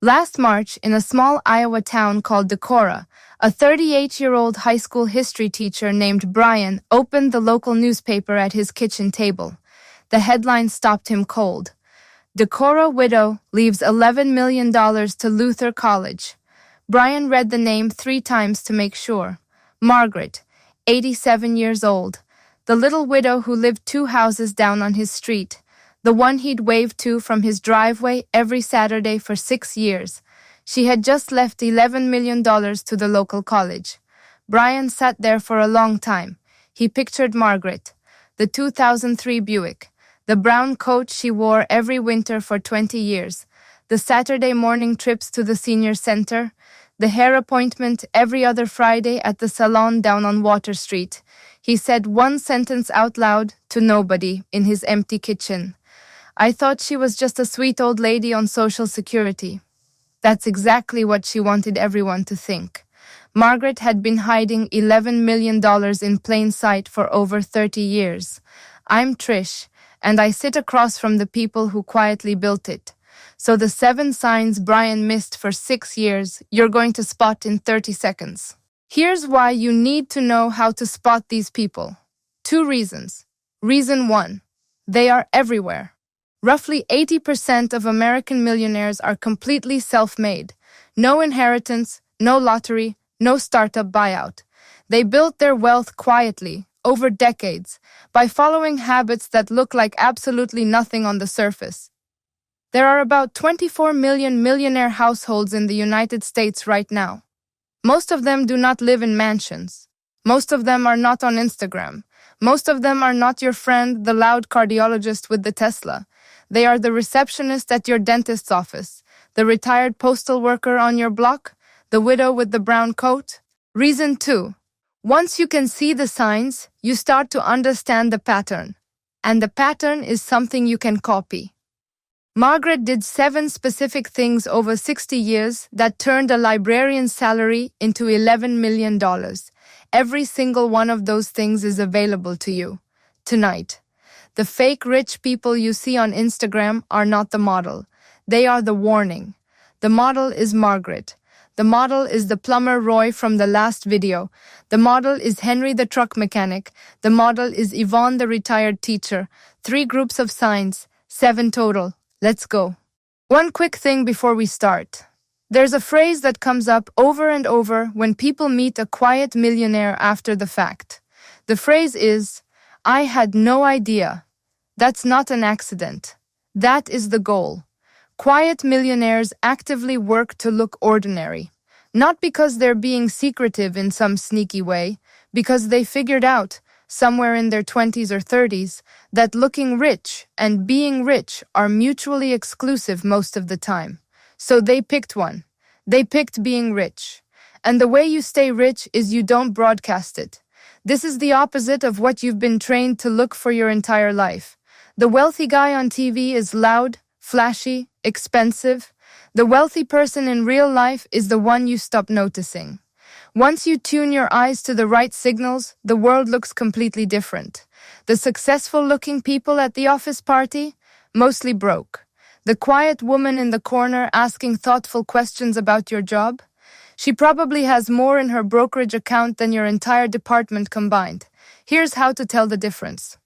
Last March, in a small Iowa town called Decorah, a 38-year-old high school history teacher named Brian opened the local newspaper at his kitchen table. The headline stopped him cold. Decorah widow leaves $11 million to Luther College. Brian read the name 3 times to make sure. Margaret, 87 years old. The little widow who lived 2 houses down on his street. The one he'd wave to from his driveway every Saturday for 6 years. She had just left $11 million to the local college. Brian sat there for a long time. He pictured Margaret, the 2003 Buick, the brown coat she wore every winter for 20 years, the Saturday morning trips to the senior center, the hair appointment every other Friday at the salon down on Water Street. He said one sentence out loud to nobody in his empty kitchen. I thought she was just a sweet old lady on Social Security. That's exactly what she wanted everyone to think. Margaret had been hiding $11 million in plain sight for over 30 years. I'm Trish, and I sit across from the people who quietly built it. So the 7 signs Brian missed for 6 years, you're going to spot in 30 seconds. Here's why you need to know how to spot these people. 2 reasons. Reason 1. They are everywhere. Roughly 80% of American millionaires are completely self-made. No inheritance, no lottery, no startup buyout. They built their wealth quietly, over decades, by following habits that look like absolutely nothing on the surface. There are about 24 million millionaire households in the United States right now. Most of them do not live in mansions. Most of them are not on Instagram. Most of them are not your friend, the loud cardiologist with the Tesla. They are the receptionist at your dentist's office, the retired postal worker on your block, the widow with the brown coat. Reason 2. Once you can see the signs, you start to understand the pattern. And the pattern is something you can copy. Margaret did 7 specific things over 60 years that turned a librarian's salary into $11 million. Every single one of those things is available to you. Tonight. The fake rich people you see on Instagram are not the model. They are the warning. The model is Margaret. The model is the plumber Roy from the last video. The model is Henry the truck mechanic. The model is Yvonne the retired teacher. 3 groups of signs, 7 total. Let's go. One quick thing before we start. There's a phrase that comes up over and over when people meet a quiet millionaire after the fact. The phrase is, I had no idea. That's not an accident. That is the goal. Quiet millionaires actively work to look ordinary. Not because they're being secretive in some sneaky way, because they figured out, somewhere in their 20s or 30s, that looking rich and being rich are mutually exclusive most of the time. So they picked one. They picked being rich. And the way you stay rich is you don't broadcast it. This is the opposite of what you've been trained to look for your entire life. The wealthy guy on TV is loud, flashy, expensive. The wealthy person in real life is the one you stop noticing. Once you tune your eyes to the right signals, the world looks completely different. The successful-looking people at the office party? Mostly broke. The quiet woman in the corner asking thoughtful questions about your job? She probably has more in her brokerage account than your entire department combined. Here's how to tell the difference.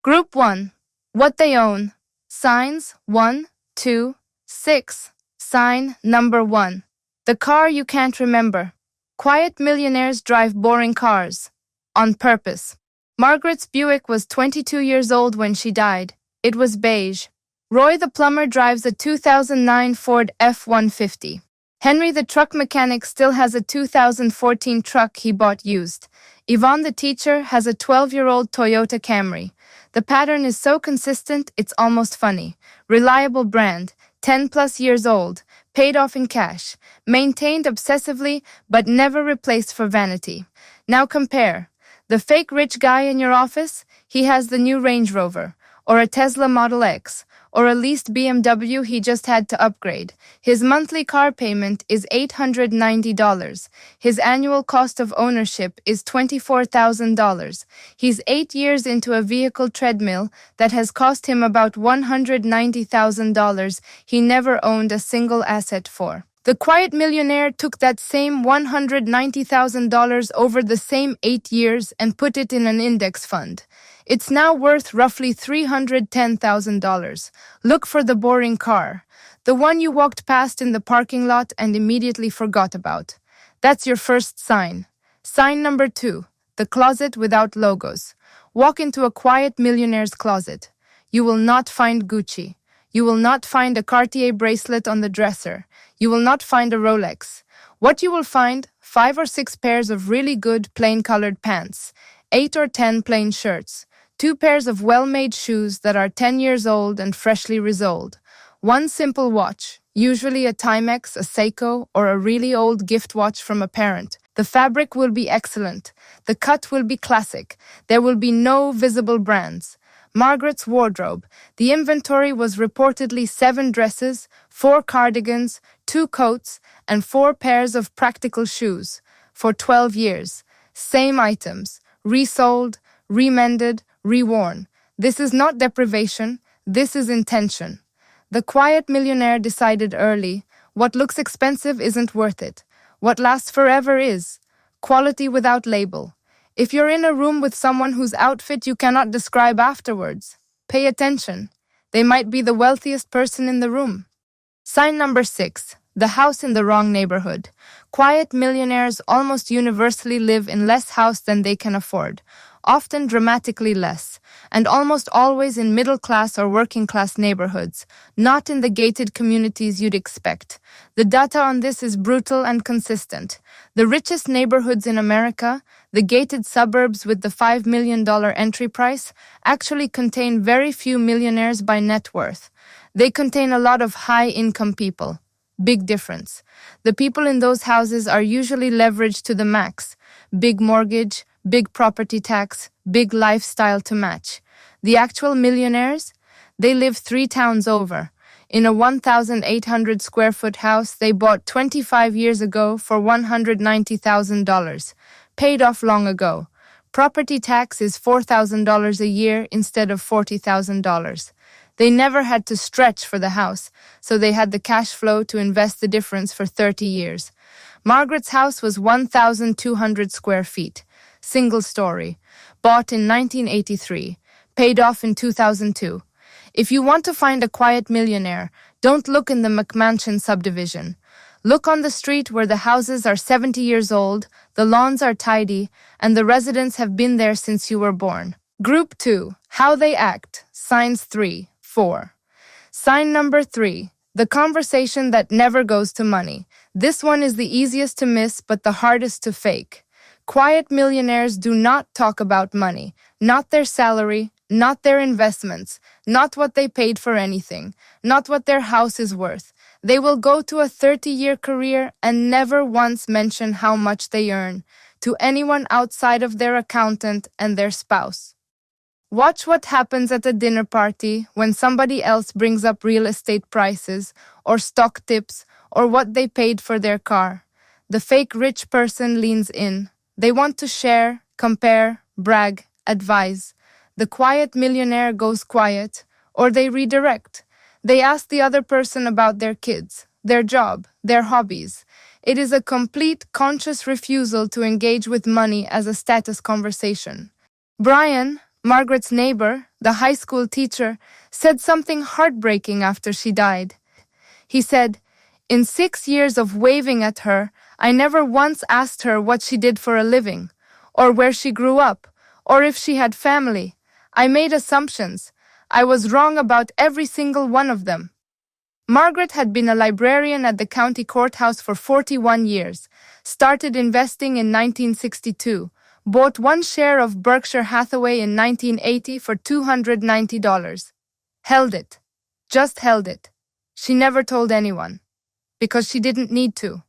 Group 1. What they own. Signs 1, 2, 6. Sign number 1. The car you can't remember. Quiet millionaires drive boring cars. On purpose. Margaret's Buick was 22 years old when she died. It was beige. Roy the plumber drives a 2009 Ford F-150. Henry the truck mechanic still has a 2014 truck he bought used. Yvonne the teacher has a 12-year-old Toyota Camry. The pattern is so consistent, it's almost funny. Reliable brand, 10+ years old, paid off in cash, maintained obsessively, but never replaced for vanity. Now compare. The fake rich guy in your office, he has the new Range Rover, or a Tesla Model X, or a leased BMW he just had to upgrade. His monthly car payment is $890. His annual cost of ownership is $24,000. He's 8 years into a vehicle treadmill that has cost him about $190,000 he never owned a single asset for. The quiet millionaire took that same $190,000 over the same 8 years and put it in an index fund. It's now worth roughly $310,000. Look for the boring car, the one you walked past in the parking lot and immediately forgot about. That's your first sign. Sign number 2, the closet without logos. Walk into a quiet millionaire's closet. You will not find Gucci. You will not find a Cartier bracelet on the dresser. You will not find a Rolex. What you will find, 5 or 6 pairs of really good plain-colored pants, 8 or 10 plain shirts, 2 pairs of well-made shoes that are 10 years old and freshly resoled, 1 simple watch, usually a Timex, a Seiko, or a really old gift watch from a parent. The fabric will be excellent. The cut will be classic. There will be no visible brands. Margaret's wardrobe. The inventory was reportedly 7 dresses, 4 cardigans, 2 coats, and 4 pairs of practical shoes. For 12 years. Same items. Resold, remended, reworn. This is not deprivation. This is intention. The quiet millionaire decided early, what looks expensive isn't worth it. What lasts forever is. Quality without label. If you're in a room with someone whose outfit you cannot describe afterwards, pay attention. They might be the wealthiest person in the room. Sign number 6, the house in the wrong neighborhood. Quiet millionaires almost universally live in less house than they can afford, often dramatically less, and almost always in middle-class or working-class neighborhoods, not in the gated communities you'd expect. The data on this is brutal and consistent. The richest neighborhoods in America, the gated suburbs with the $5 million entry price, actually contain very few millionaires by net worth. They contain a lot of high-income people. Big difference. The people in those houses are usually leveraged to the max. Big mortgage, big property tax, big lifestyle to match. The actual millionaires? They live 3 towns over. In a 1,800 square foot house they bought 25 years ago for $190,000. Paid off long ago. Property tax is $4,000 a year instead of $40,000. They never had to stretch for the house, so they had the cash flow to invest the difference for 30 years. Margaret's house was 1,200 square feet, single story, bought in 1983, paid off in 2002. If you want to find a quiet millionaire, don't look in the McMansion subdivision. Look on the street where the houses are 70 years old, the lawns are tidy, and the residents have been there since you were born. Group 2, how they act, signs 3, 4. Sign number 3, the conversation that never goes to money. This one is the easiest to miss but the hardest to fake. Quiet millionaires do not talk about money, not their salary, not their investments, not what they paid for anything, not what their house is worth. They will go to a 30-year career and never once mention how much they earn to anyone outside of their accountant and their spouse. Watch what happens at a dinner party when somebody else brings up real estate prices or stock tips or what they paid for their car. The fake rich person leans in. They want to share, compare, brag, advise. The quiet millionaire goes quiet, or they redirect. They ask the other person about their kids, their job, their hobbies. It is a complete conscious refusal to engage with money as a status conversation. Brian, Margaret's neighbor, the high school teacher, said something heartbreaking after she died. He said, "In 6 years of waving at her, I never once asked her what she did for a living, or where she grew up, or if she had family. I made assumptions. I was wrong about every single one of them." Margaret had been a librarian at the county courthouse for 41 years, started investing in 1962, bought 1 share of Berkshire Hathaway in 1980 for $290. Held it. Just held it. She never told anyone. Because she didn't need to.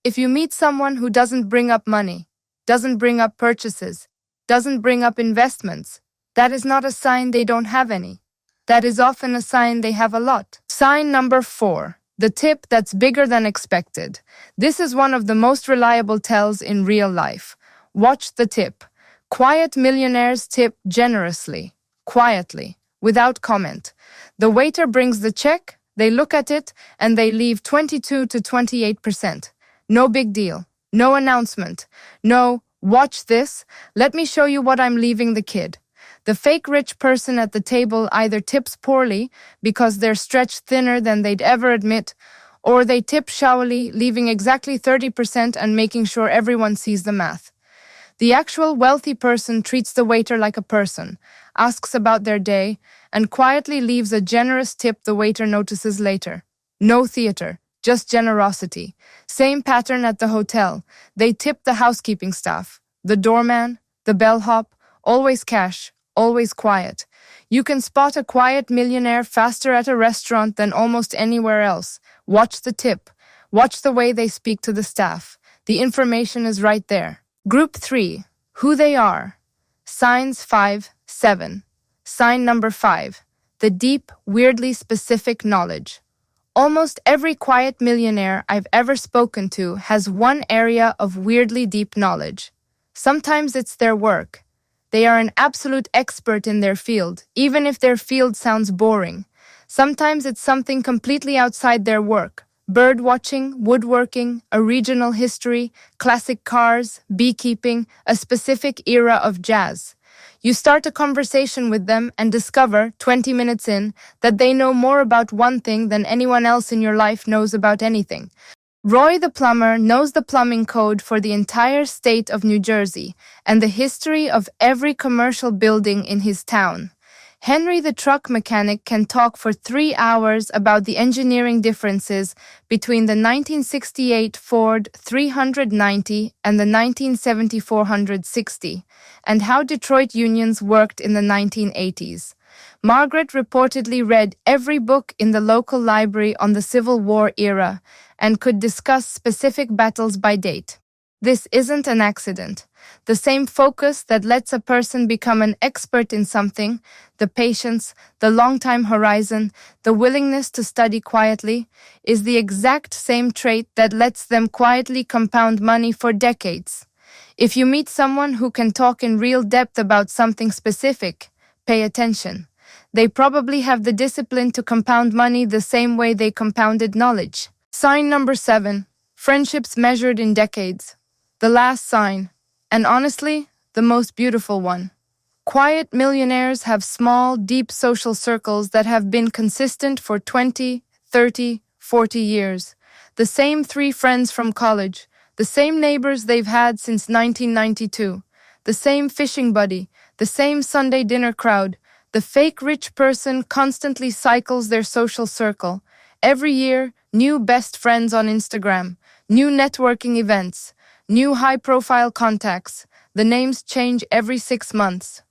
If you meet someone who doesn't bring up money, doesn't bring up purchases, doesn't bring up investments, that is not a sign they don't have any. That is often a sign they have a lot. Sign number 4. The tip that's bigger than expected. This is one of the most reliable tells in real life. Watch the tip. Quiet millionaires tip generously, quietly, without comment. The waiter brings the check, they look at it, and they leave 22 to 28%. No big deal. No announcement. No, watch this, let me show you what I'm leaving the kid. The fake rich person at the table either tips poorly because they're stretched thinner than they'd ever admit, or they tip showily, leaving exactly 30% and making sure everyone sees the math. The actual wealthy person treats the waiter like a person, asks about their day, and quietly leaves a generous tip the waiter notices later. No theater, just generosity. Same pattern at the hotel. They tip the housekeeping staff, the doorman, the bellhop, always cash, always quiet. You can spot a quiet millionaire faster at a restaurant than almost anywhere else. Watch the tip. Watch the way they speak to the staff. The information is right there. Group 3. Who they are. Signs 5, 7. Sign number 5. The deep, weirdly specific knowledge. Almost every quiet millionaire I've ever spoken to has one area of weirdly deep knowledge. Sometimes it's their work. They are an absolute expert in their field, even if their field sounds boring. Sometimes it's something completely outside their work. Bird watching, woodworking, a regional history, classic cars, beekeeping, a specific era of jazz. You start a conversation with them and discover, 20 minutes in, that they know more about one thing than anyone else in your life knows about anything. Roy the plumber knows the plumbing code for the entire state of New Jersey and the history of every commercial building in his town. Henry the truck mechanic can talk for 3 hours about the engineering differences between the 1968 Ford 390 and the 1974 160, and how Detroit unions worked in the 1980s. Margaret reportedly read every book in the local library on the Civil War era and could discuss specific battles by date. This isn't an accident. The same focus that lets a person become an expert in something, the patience, the long-time horizon, the willingness to study quietly, is the exact same trait that lets them quietly compound money for decades. If you meet someone who can talk in real depth about something specific, pay attention. They probably have the discipline to compound money the same way they compounded knowledge. Sign number 7. Friendships measured in decades. The last sign, and honestly, the most beautiful one. Quiet millionaires have small, deep social circles that have been consistent for 20, 30, 40 years. The same 3 friends from college, the same neighbors they've had since 1992, the same fishing buddy, the same Sunday dinner crowd. The fake rich person constantly cycles their social circle. Every year, new best friends on Instagram, new networking events, new high-profile contacts. The names change every 6 months.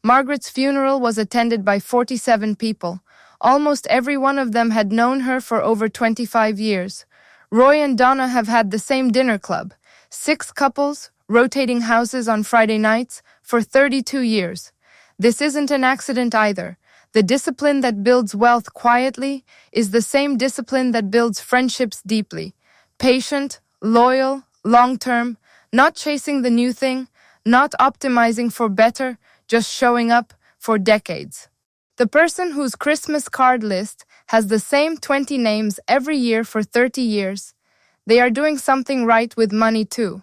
Margaret's funeral was attended by 47 people. Almost every one of them had known her for over 25 years. Roy and Donna have had the same dinner club. 6 couples, rotating houses on Friday nights, for 32 years. This isn't an accident either. The discipline that builds wealth quietly is the same discipline that builds friendships deeply. Patient, loyal, long-term, not chasing the new thing, not optimizing for better, just showing up for decades. The person whose Christmas card list has the same 20 names every year for 30 years, they are doing something right with money too.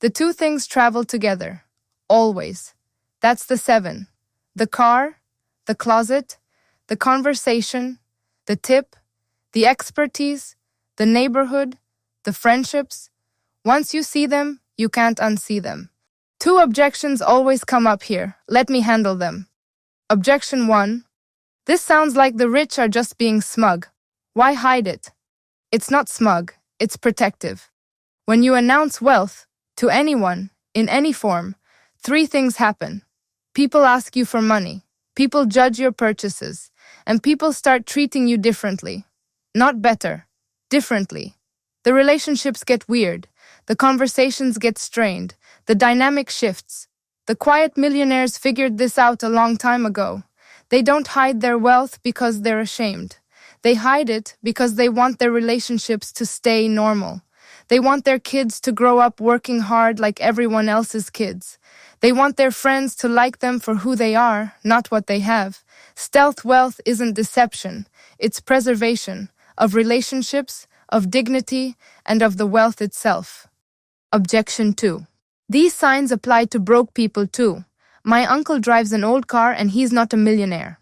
The 2 things travel together. Always. That's the 7. The car, the closet, the conversation, the tip, the expertise, the neighborhood, the friendships. Once you see them, you can't unsee them. 2 objections always come up here. Let me handle them. Objection 1. This sounds like the rich are just being smug. Why hide it? It's not smug, it's protective. When you announce wealth, to anyone, in any form, 3 things happen. People ask you for money, people judge your purchases, and people start treating you differently. Not better, differently. The relationships get weird, the conversations get strained, the dynamic shifts. The quiet millionaires figured this out a long time ago. They don't hide their wealth because they're ashamed. They hide it because they want their relationships to stay normal. They want their kids to grow up working hard like everyone else's kids. They want their friends to like them for who they are, not what they have. Stealth wealth isn't deception. It's preservation of relationships, of dignity, and of the wealth itself. Objection 2. These signs apply to broke people too. My uncle drives an old car and he's not a millionaire.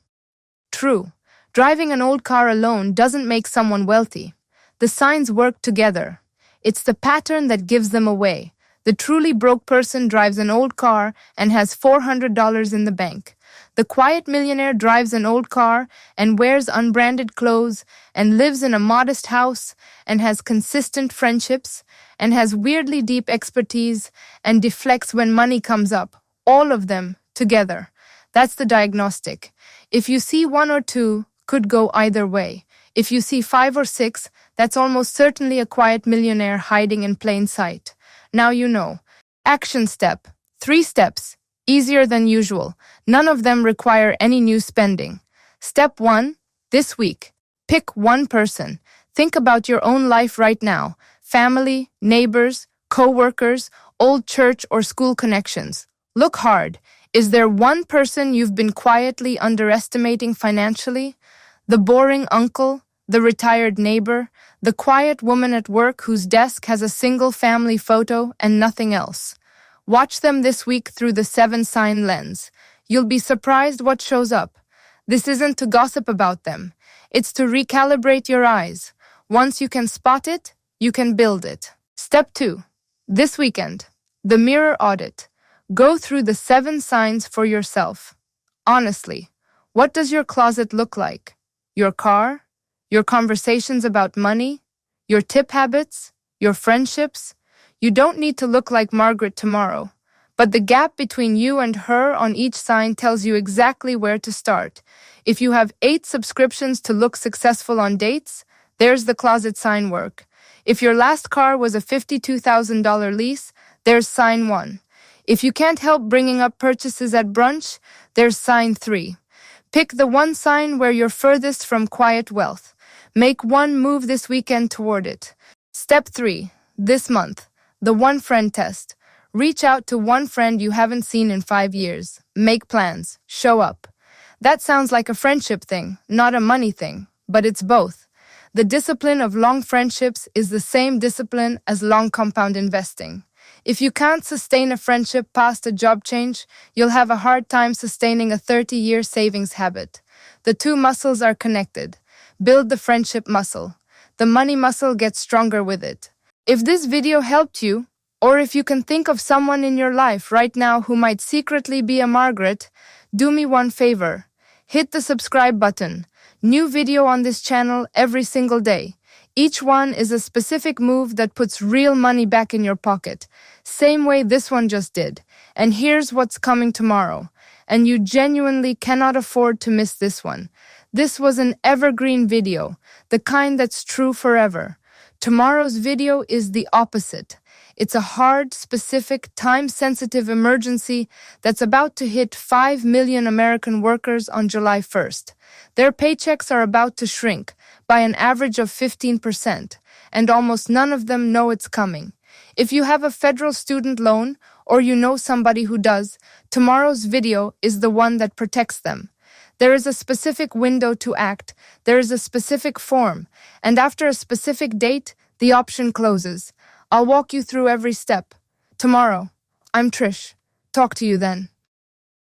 True. Driving an old car alone doesn't make someone wealthy. The signs work together. It's the pattern that gives them away. The truly broke person drives an old car and has $400 in the bank. The quiet millionaire drives an old car and wears unbranded clothes and lives in a modest house and has consistent friendships and has weirdly deep expertise and deflects when money comes up. All of them together. That's the diagnostic. If you see one or two, could go either way. If you see 5 or 6, that's almost certainly a quiet millionaire hiding in plain sight. Now you know. Action step. 3 steps. Easier than usual. None of them require any new spending. Step 1. This week. Pick one person. Think about your own life right now. Family, neighbors, co-workers, old church or school connections. Look hard. Is there one person you've been quietly underestimating financially? The boring uncle? The retired neighbor? The quiet woman at work whose desk has a single family photo and nothing else? Watch them this week through the 7-sign lens. You'll be surprised what shows up. This isn't to gossip about them. It's to recalibrate your eyes. Once you can spot it, you can build it. Step 2. This weekend. The mirror audit. Go through the 7 signs for yourself. Honestly, what does your closet look like? Your car? Your conversations about money? Your tip habits? Your friendships? You don't need to look like Margaret tomorrow, but the gap between you and her on each sign tells you exactly where to start. If you have 8 subscriptions to look successful on dates, there's the closet sign work. If your last car was a $52,000 lease, there's sign 1. If you can't help bringing up purchases at brunch, there's sign 3. Pick the one sign where you're furthest from quiet wealth. Make one move this weekend toward it. Step 3. This month. The one friend test. Reach out to one friend you haven't seen in 5 years. Make plans. Show up. That sounds like a friendship thing, not a money thing, but it's both. The discipline of long friendships is the same discipline as long compound investing. If you can't sustain a friendship past a job change, you'll have a hard time sustaining a 30-year savings habit. The 2 muscles are connected. Build the friendship muscle. The money muscle gets stronger with it. If this video helped you, or if you can think of someone in your life right now who might secretly be a Margaret, do me one favor. Hit the subscribe button. New video on this channel every single day. Each one is a specific move that puts real money back in your pocket. Same way this one just did. And here's what's coming tomorrow. And you genuinely cannot afford to miss this one. This was an evergreen video, the kind that's true forever. Tomorrow's video is the opposite. It's a hard, specific, time-sensitive emergency that's about to hit 5 million American workers on July 1st. Their paychecks are about to shrink by an average of 15%, and almost none of them know it's coming. If you have a federal student loan, or you know somebody who does, tomorrow's video is the one that protects them. There is a specific window to act, there is a specific form, and after a specific date, the option closes. I'll walk you through every step. Tomorrow. I'm Trish. Talk to you then.